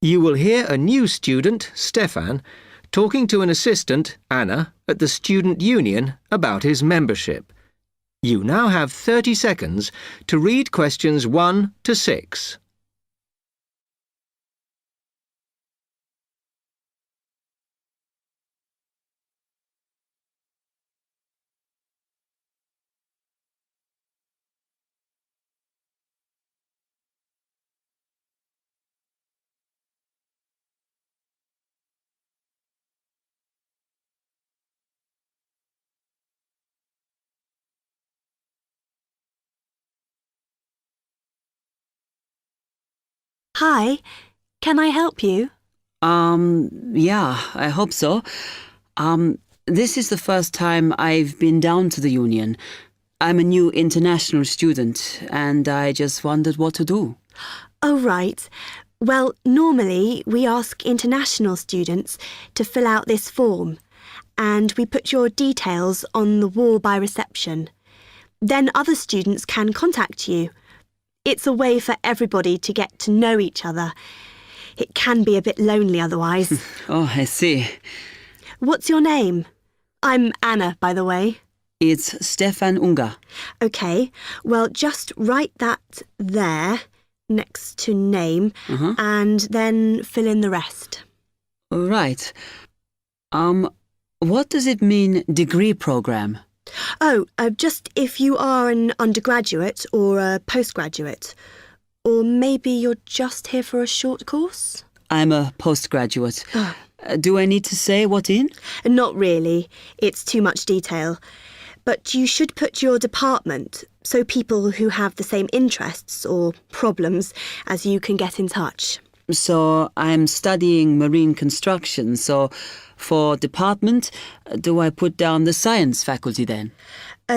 You will hear a new student, Stefan, talking to an assistant, Anna, at the student union about his membership. You now have 30 seconds to read questions 1 to 6. Hi, can I help you? Yeah, I hope so. This is the first time I've been down to the union. I'm a new international student, and I just wondered what to do. Oh, right. Well, normally we ask international students to fill out this form, and we put your details on the wall by reception. Then other students can contact you. It's a way for everybody to get to know each other. It can be a bit lonely otherwise. Oh, I see. What's your name? I'm Anna, by the way. It's Stefan Unger. OK, well, just write that there, next to name, and then fill in the rest. Right. What does it mean, degree program? Oh, just if you are an undergraduate or a postgraduate. Or maybe you're just here for a short course? I'm a postgraduate. Oh. Do I need to say what in? Not really. It's too much detail. But you should put your department so people who have the same interests or problems as you can get in touch. So I'm studying marine construction, so for department, do I put down the science faculty then?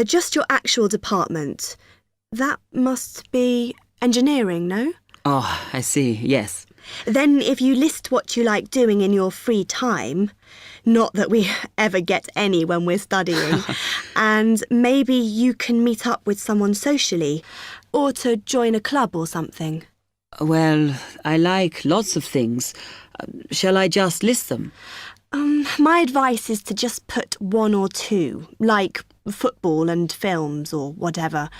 Just your actual department. That must be engineering, no? Oh, I see, yes. Then if you list what you like doing in your free time, not that we ever get any when we're studying, and maybe you can meet up with someone socially, or to join a club or something. Well, I like lots of things. Shall I just list them? My advice is to just put 1 or 2, like football and films or whatever.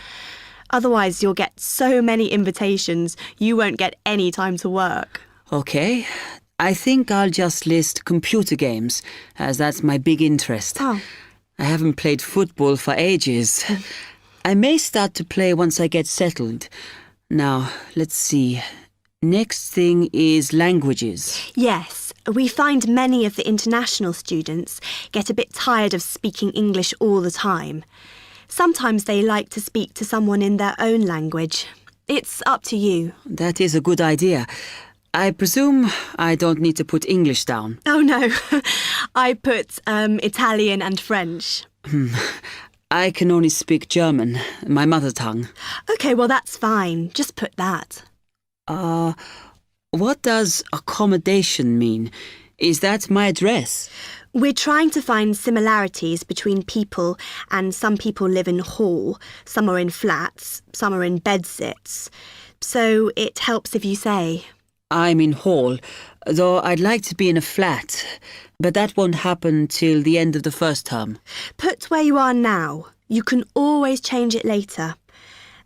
Otherwise, you'll get so many invitations, you won't get any time to work. Okay. I think I'll just list computer games, as that's my big interest. Oh. I haven't played football for ages. I may start to play once I get settled. Now, let's see. Next thing is languages. Yes, we find many of the international students get a bit tired of speaking English all the time. Sometimes they like to speak to someone in their own language. It's up to you. That is a good idea. I presume I don't need to put English down. Oh, no. I put Italian and French. I can only speak German, my mother tongue. OK, well, that's fine. Just put that. What does accommodation mean? Is that my address? We're trying to find similarities between people, and some people live in hall, some are in flats, some are in bedsits. So it helps if you say. I'm in hall, though I'd like to be in a flat, but that won't happen till the end of the first term. Put where you are now. You can always change it later.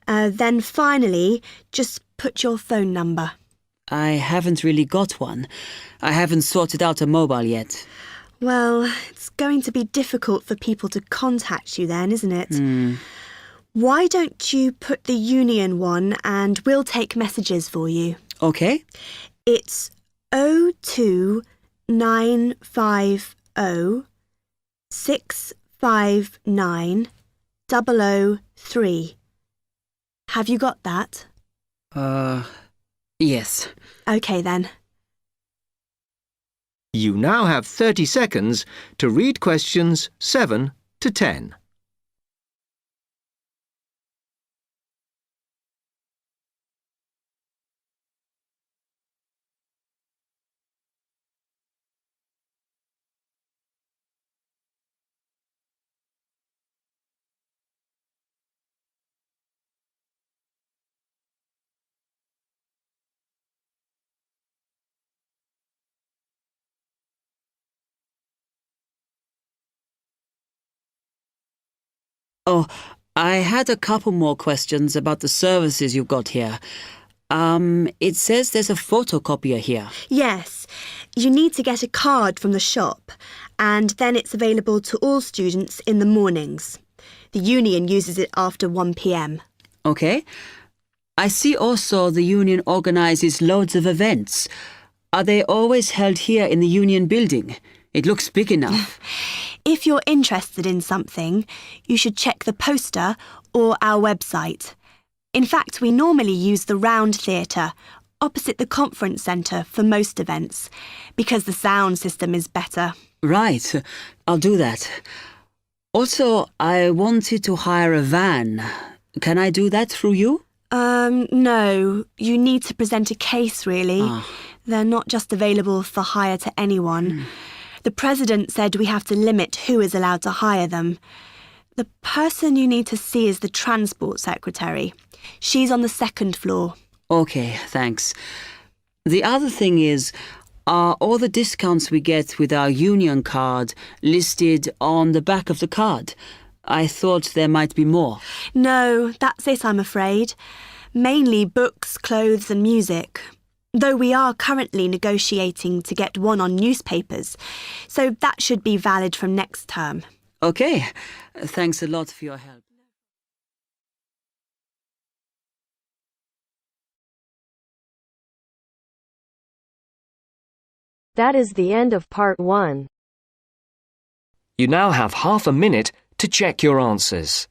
Then finally, just put your phone number. I haven't really got one. I haven't sorted out a mobile yet. Well, it's going to be difficult for people to contact you then, isn't it? Why don't you put the union one and we'll take messages for you? Okay. It's 02950 659 003. Have you got that? Yes. OK then. You now have 30 seconds to read questions 7 to 10. Oh, I had a couple more questions about the services you've got here. It says there's a photocopier here. Yes, you need to get a card from the shop, and then it's available to all students in the mornings. The union uses it after 1 p.m. Okay. I see also the union organises loads of events. Are they always held here in the union building? It looks big enough. If you're interested in something, you should check the poster or our website. In fact, we normally use the Round Theatre, opposite the conference centre for most events, because the sound system is better. Right, I'll do that. Also, I wanted to hire a van. Can I do that through you? No. You need to present a case, really. They're not just available for hire to anyone. The president said we have to limit who is allowed to hire them. The person you need to see is the transport secretary. She's on the 2nd floor. Okay, thanks. The other thing is, are all the discounts we get with our union card listed on the back of the card? I thought there might be more. No, that's it, I'm afraid. Mainly books, clothes and music. Though we are currently negotiating to get one on newspapers, so that should be valid from next term. Okay, thanks a lot for your help. That is the end of part 1. You now have half a minute to check your answers.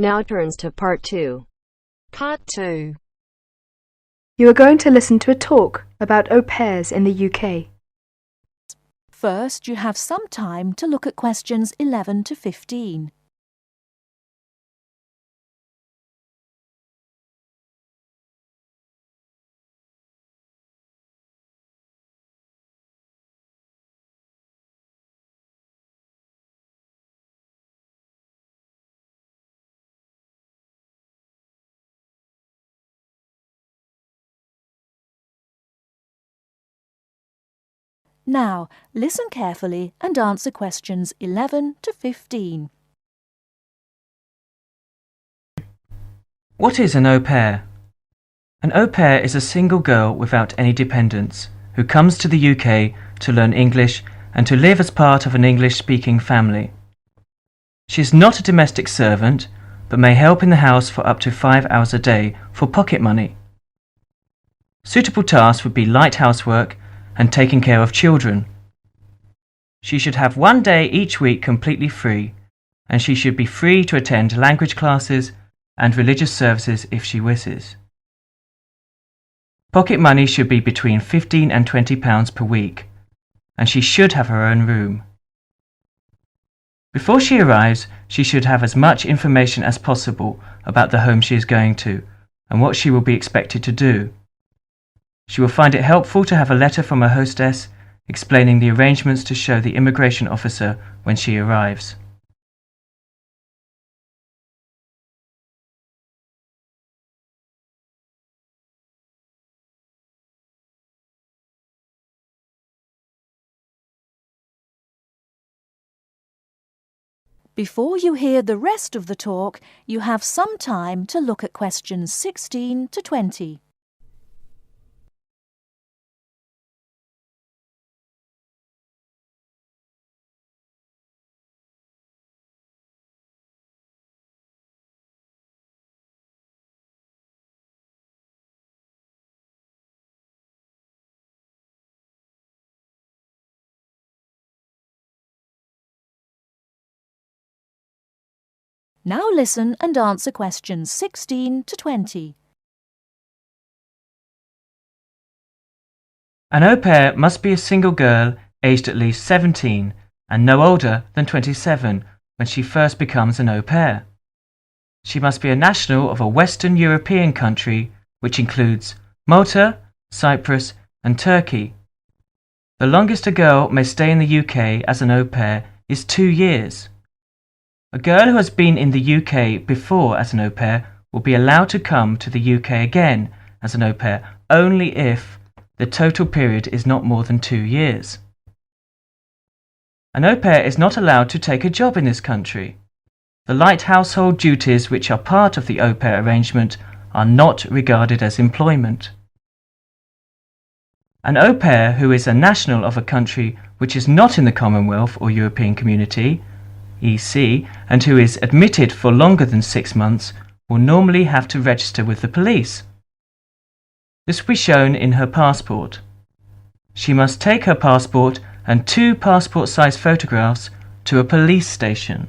Now turns to part 2. Part 2. You are going to listen to a talk about au pairs in the UK. First, you have some time to look at questions 11 to 15. Now, listen carefully and answer questions 11 to 15. What is an au pair? An au pair is a single girl without any dependents who comes to the UK to learn English and to live as part of an English-speaking family. She is not a domestic servant, but may help in the house for up to 5 hours a day for pocket money. Suitable tasks would be light housework and taking care of children. She should have 1 day each week completely free, and she should be free to attend language classes and religious services if she wishes. Pocket money should be between £15 and £20 per week, and she should have her own room. Before she arrives, she should have as much information as possible about the home she is going to and what she will be expected to do. She will find it helpful to have a letter from her hostess explaining the arrangements to show the immigration officer when she arrives. Before you hear the rest of the talk, you have some time to look at questions 16 to 20. Now listen and answer questions 16 to 20. An au pair must be a single girl aged at least 17 and no older than 27 when she first becomes an au pair. She must be a national of a Western European country, which includes Malta, Cyprus, and Turkey. The longest a girl may stay in the UK as an au pair is 2 years. A girl who has been in the UK before as an au pair will be allowed to come to the UK again as an au pair only if the total period is not more than 2 years. An au pair is not allowed to take a job in this country. The light household duties which are part of the au pair arrangement are not regarded as employment. An au pair who is a national of a country which is not in the Commonwealth or European Community, EC, and who is admitted for longer than 6 months will normally have to register with the police. This will be shown in her passport. She must take her passport and 2 passport-size photographs to a police station.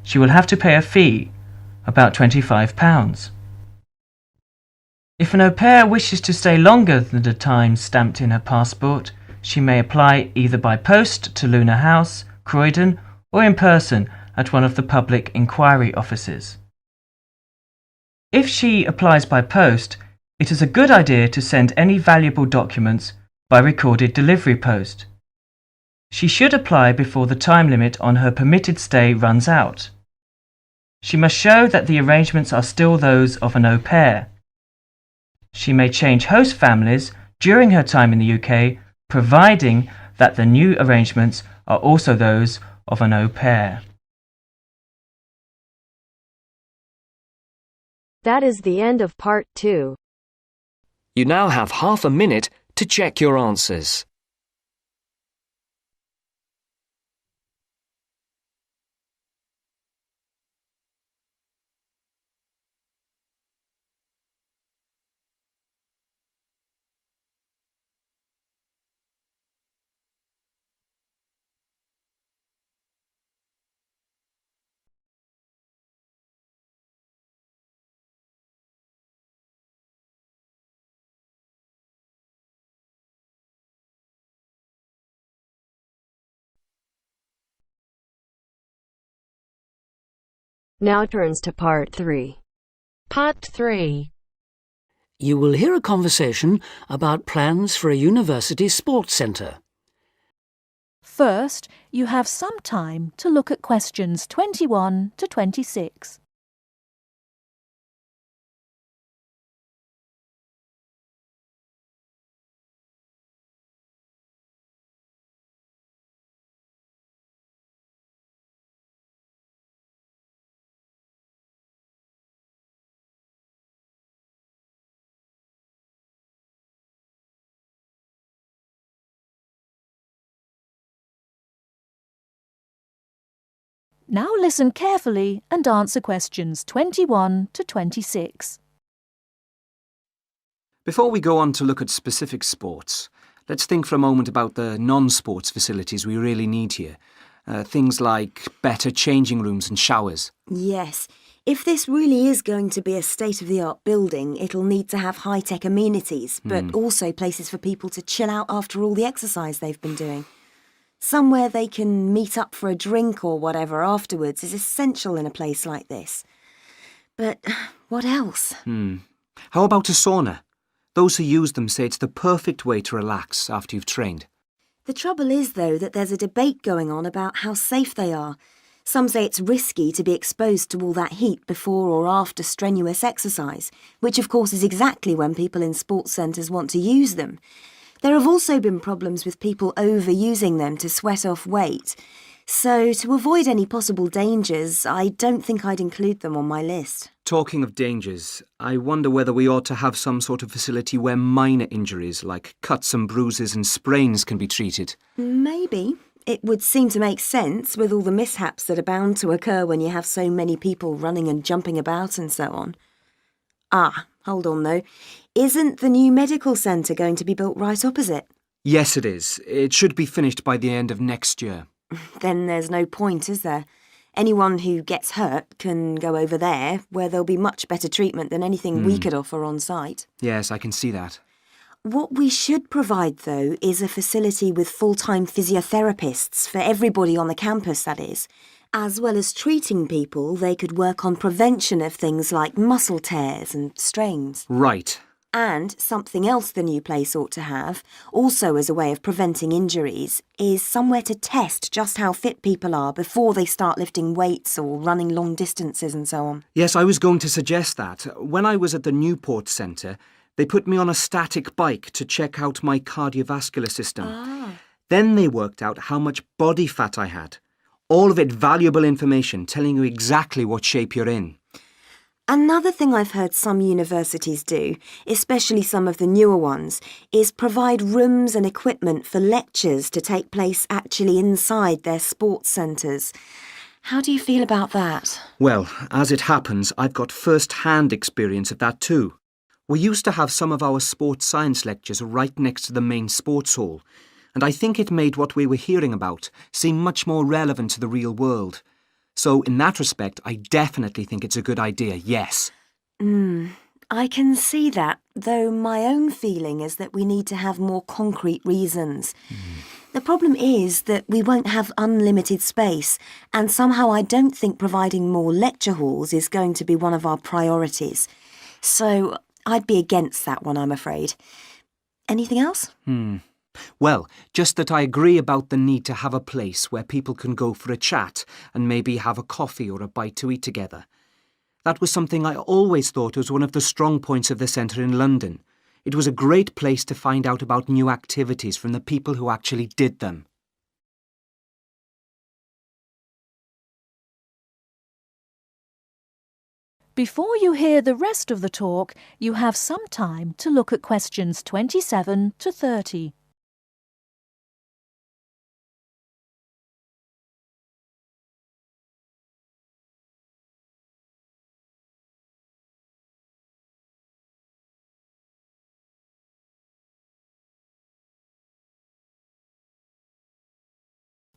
She will have to pay a fee, about £25. If an au pair wishes to stay longer than the time stamped in her passport, she may apply either by post to Luna House, Croydon, or in person at one of the public inquiry offices. If she applies by post, it is a good idea to send any valuable documents by recorded delivery post. She should apply before the time limit on her permitted stay runs out. She must show that the arrangements are still those of an au pair. She may change host families during her time in the UK, providing that the new arrangements are also those of an au pair. That is the end of part 2. You now have half a minute to check your answers. Now turns to part 3. Part 3. You will hear a conversation about plans for a university sports centre. First, you have some time to look at questions 21 to 26. Now listen carefully and answer questions 21 to 26. Before we go on to look at specific sports, let's think for a moment about the non-sports facilities we really need here. Things like better changing rooms and showers. Yes. If this really is going to be a state-of-the-art building, it'll need to have high-tech amenities, but also places for people to chill out after all the exercise they've been doing. Somewhere they can meet up for a drink or whatever afterwards is essential in a place like this. But what else? How about a sauna? Those who use them say it's the perfect way to relax after you've trained. The trouble is, though, that there's a debate going on about how safe they are. Some say it's risky to be exposed to all that heat before or after strenuous exercise, which of course is exactly when people in sports centres want to use them. There have also been problems with people overusing them to sweat off weight. So, to avoid any possible dangers, I don't think I'd include them on my list. Talking of dangers, I wonder whether we ought to have some sort of facility where minor injuries like cuts and bruises and sprains can be treated. Maybe. It would seem to make sense with all the mishaps that are bound to occur when you have so many people running and jumping about and so on. Ah, hold on though. Isn't the new medical centre going to be built right opposite? Yes, it is. It should be finished by the end of next year. Then there's no point, is there? Anyone who gets hurt can go over there, where there'll be much better treatment than anything we could offer on site. Yes, I can see that. What we should provide, though, is a facility with full-time physiotherapists for everybody on the campus, that is. As well as treating people, they could work on prevention of things like muscle tears and strains. Right. And something else the new place ought to have, also as a way of preventing injuries, is somewhere to test just how fit people are before they start lifting weights or running long distances and so on. Yes, I was going to suggest that. When I was at the Newport Centre, they put me on a static bike to check out my cardiovascular system. Then they worked out how much body fat I had. All of it valuable information telling you exactly what shape you're in. Another thing I've heard some universities do, especially some of the newer ones, is provide rooms and equipment for lectures to take place actually inside their sports centres. How do you feel about that? Well, as it happens, I've got first-hand experience of that too. We used to have some of our sports science lectures right next to the main sports hall, and I think it made what we were hearing about seem much more relevant to the real world. So in that respect, I definitely think it's a good idea, yes. I can see that, though my own feeling is that we need to have more concrete reasons. The problem is that we won't have unlimited space, and somehow I don't think providing more lecture halls is going to be one of our priorities. So I'd be against that one, I'm afraid. Anything else? Well, just that I agree about the need to have a place where people can go for a chat and maybe have a coffee or a bite to eat together. That was something I always thought was one of the strong points of the centre in London. It was a great place to find out about new activities from the people who actually did them. Before you hear the rest of the talk, you have some time to look at questions 27 to 30.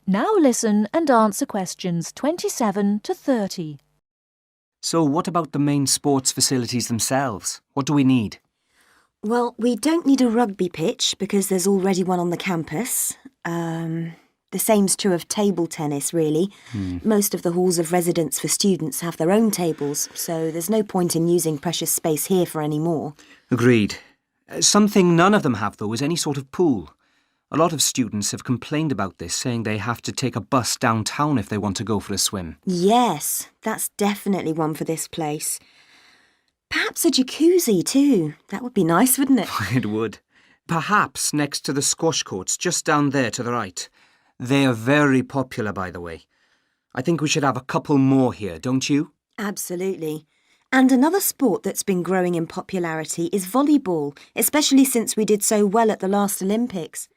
Now listen and answer questions 27 to 30. So what about the main sports facilities themselves? What do we need? Well, we don't need a rugby pitch because there's already one on the campus. The same's true of table tennis, really. Most of the halls of residence for students have their own tables, so there's no point in using precious space here for any more. Agreed. Something none of them have, though, is any sort of pool. A lot of students have complained about this, saying they have to take a bus downtown if they want to go for a swim. Yes, that's definitely one for this place. Perhaps a jacuzzi too. That would be nice, wouldn't it? It would. Perhaps next to the squash courts, just down there to the right. They are very popular, by the way. I think we should have a couple more here, don't you? Absolutely. And another sport that's been growing in popularity is volleyball, especially since we did so well at the last Olympics.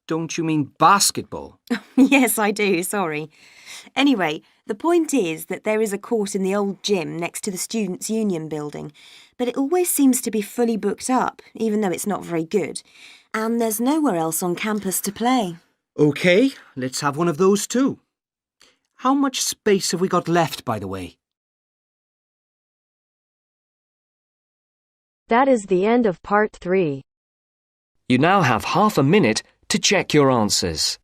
Don't you mean basketball? Yes, I do, sorry. Anyway, the point is that there is a court in the old gym next to the Students' Union building, but it always seems to be fully booked up, even though it's not very good. And there's nowhere else on campus to play. OK, let's have one of those too. How much space have we got left, by the way? That is the end of part 3. You now have half a minute to check your answers.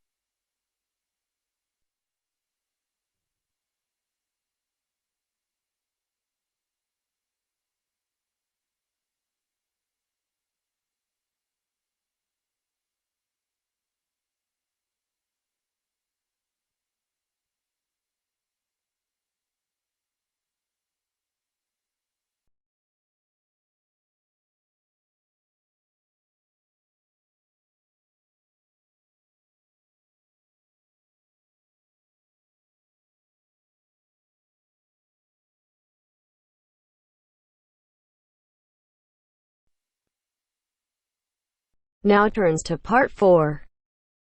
Now turns to part 4.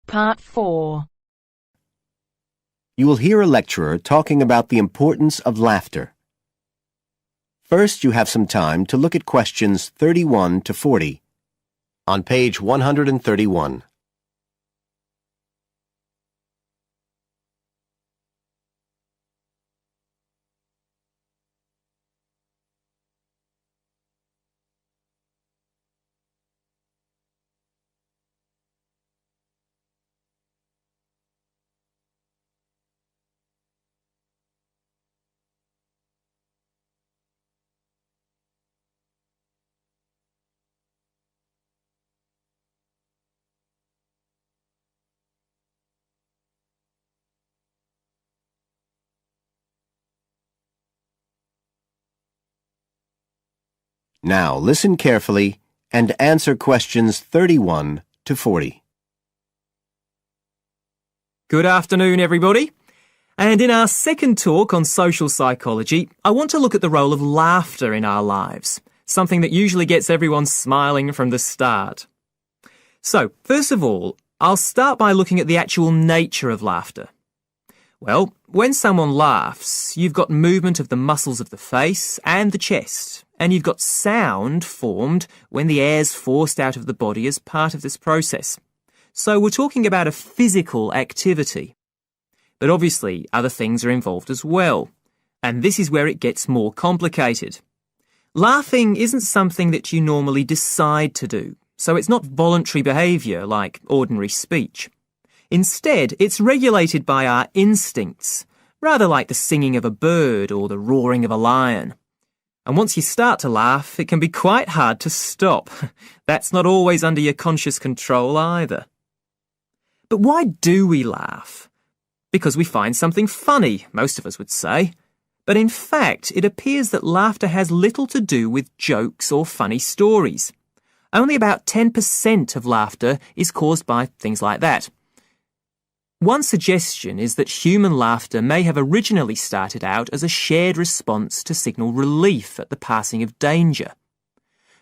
Part 4. You will hear a lecturer talking about the importance of laughter. First, you have some time to look at questions 31 to 40 on page 131. Now listen carefully and answer questions 31 to 40. Good afternoon, everybody. And in our second talk on social psychology, I want to look at the role of laughter in our lives, something that usually gets everyone smiling from the start. So, first of all, I'll start by looking at the actual nature of laughter. Well, when someone laughs, you've got movement of the muscles of the face and the chest, and you've got sound formed when the air's forced out of the body as part of this process. So we're talking about a physical activity. But obviously, other things are involved as well. And this is where it gets more complicated. Laughing isn't something that you normally decide to do, so it's not voluntary behaviour like ordinary speech. Instead, it's regulated by our instincts, rather like the singing of a bird or the roaring of a lion. And once you start to laugh, it can be quite hard to stop. That's not always under your conscious control either. But why do we laugh? Because we find something funny, most of us would say. But in fact, it appears that laughter has little to do with jokes or funny stories. Only about 10% of laughter is caused by things like that. One suggestion is that human laughter may have originally started out as a shared response to signal relief at the passing of danger.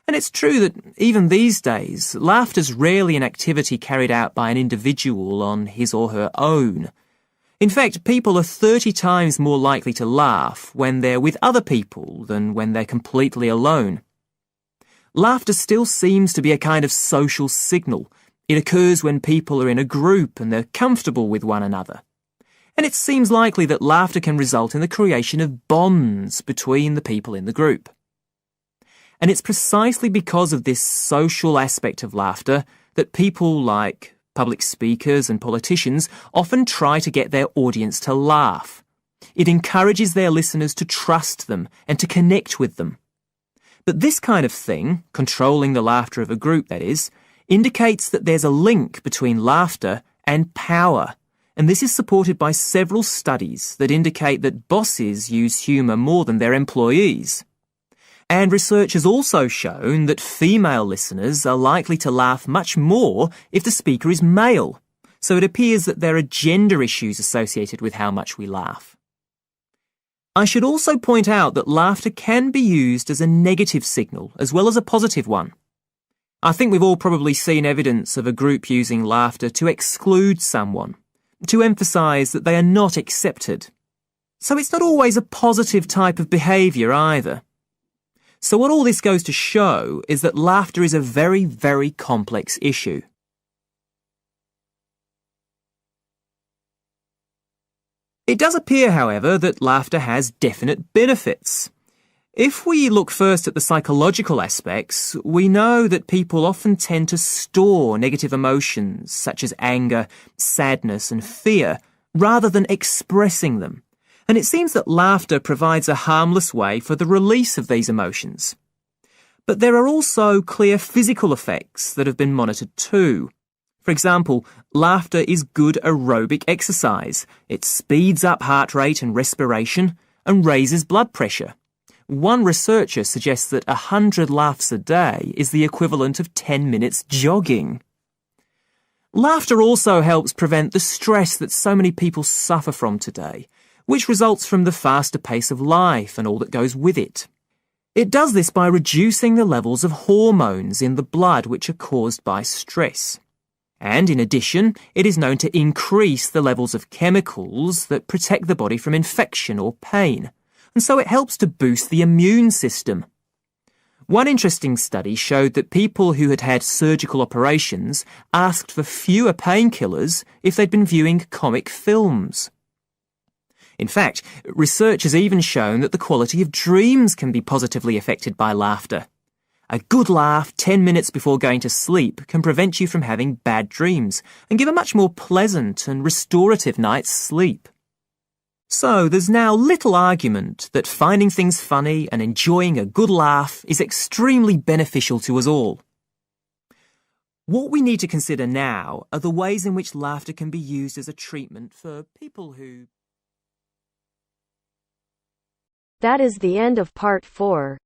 And it's true that even these days, laughter's rarely an activity carried out by an individual on his or her own. In fact, people are 30 times more likely to laugh when they're with other people than when they're completely alone. Laughter still seems to be a kind of social signal. It occurs when people are in a group and they're comfortable with one another. And it seems likely that laughter can result in the creation of bonds between the people in the group. And it's precisely because of this social aspect of laughter that people like public speakers and politicians often try to get their audience to laugh. It encourages their listeners to trust them and to connect with them. But this kind of thing, controlling the laughter of a group that is, indicates that there's a link between laughter and power. And this is supported by several studies that indicate that bosses use humour more than their employees. And research has also shown that female listeners are likely to laugh much more if the speaker is male. So it appears that there are gender issues associated with how much we laugh. I should also point out that laughter can be used as a negative signal as well as a positive one. I think we've all probably seen evidence of a group using laughter to exclude someone, to emphasise that they are not accepted. So it's not always a positive type of behaviour either. So what all this goes to show is that laughter is a very, very complex issue. It does appear, however, that laughter has definite benefits. If we look first at the psychological aspects, we know that people often tend to store negative emotions such as anger, sadness and fear, rather than expressing them. And it seems that laughter provides a harmless way for the release of these emotions. But there are also clear physical effects that have been monitored too. For example, laughter is good aerobic exercise. It speeds up heart rate and respiration and raises blood pressure. One researcher suggests that 100 laughs a day is the equivalent of 10 minutes jogging. Laughter also helps prevent the stress that so many people suffer from today, which results from the faster pace of life and all that goes with it. It does this by reducing the levels of hormones in the blood which are caused by stress. And in addition, it is known to increase the levels of chemicals that protect the body from infection or pain, and so it helps to boost the immune system. One interesting study showed that people who had had surgical operations asked for fewer painkillers if they'd been viewing comic films. In fact, research has even shown that the quality of dreams can be positively affected by laughter. A good laugh 10 minutes before going to sleep can prevent you from having bad dreams and give a much more pleasant and restorative night's sleep. So there's now little argument that finding things funny and enjoying a good laugh is extremely beneficial to us all. What we need to consider now are the ways in which laughter can be used as a treatment for people who... That is the end of part 4.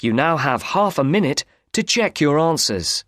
You now have half a minute to check your answers.